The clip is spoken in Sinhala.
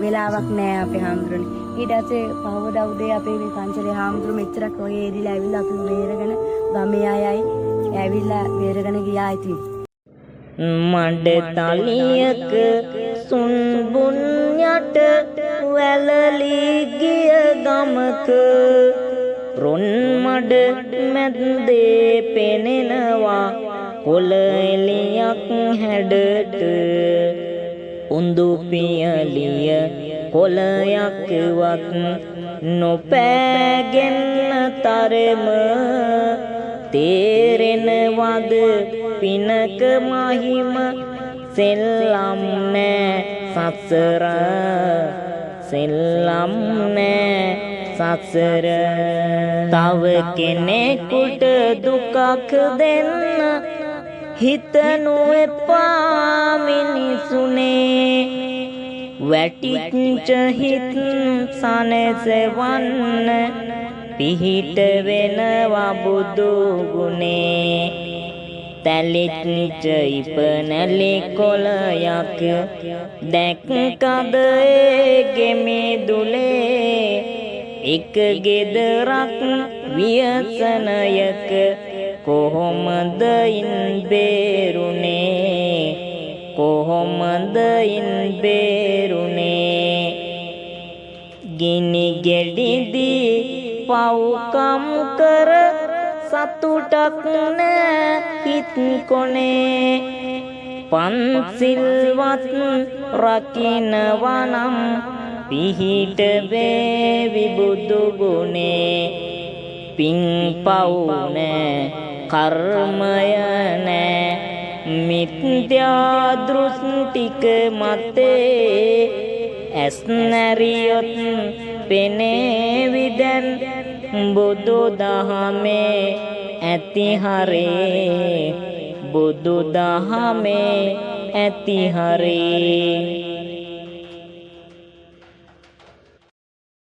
වෙලාවක් නෑ අපේ හාමුදුරනේ. ඊට පස්සේ පහවදා උදේ අපේ මේ පන්සලේ හාමුදුරු මෙච්චරක් ඔය එරිලා ඇවිල්ලා අපි බේරගෙන ගමේ අයයි ඇවිල්ලා බේරගෙන ගියා ඉතින්. මඩ තලියක සුන්බුන් යට වැලලී ගිය ගමක රොන් මඩ මැද්දේ පෙනෙනවා කොළ එලියක් හැඩට උඳු පියලිය කොළයක්වත් නොපෑගෙන තරම තේරෙනවද පිනක මහිම සෙල්ලම් නෑ සසර සෙල්ලම් නෑ සසර තව කෙනෙකුට දුකක් දෙන්න හිතනු එපා මිනිසුනේ වැටිච්ච හිත් සනසවන්න පිහිට වෙනවා බුදු ගුණේ තැලිච්ච ඉපනැලි කොළයක් දැක්කද ඒ ගෙමිදුලේ එක ගෙදරක් ව්‍යසනයක කොහොමද ඉන් බේරුනේ කොහොමද ඉන් බේරුනේ ගිනි ගෙඩිදී පව්කම් කර සතුටක් නෑ හිත් කොනේ පන්සිල්වත් රකින්නවනම් පිහිට වේවි බුදු ගුණේ පින් පව් නෑ කර්මය නෑ මිත්‍යා දෘෂ්ටික මතේ ඇස් නැරියොත් පෙනේවි දැන් බුදු දහමේ ඇති හරේ බුදු දහමේ ඇති හරේ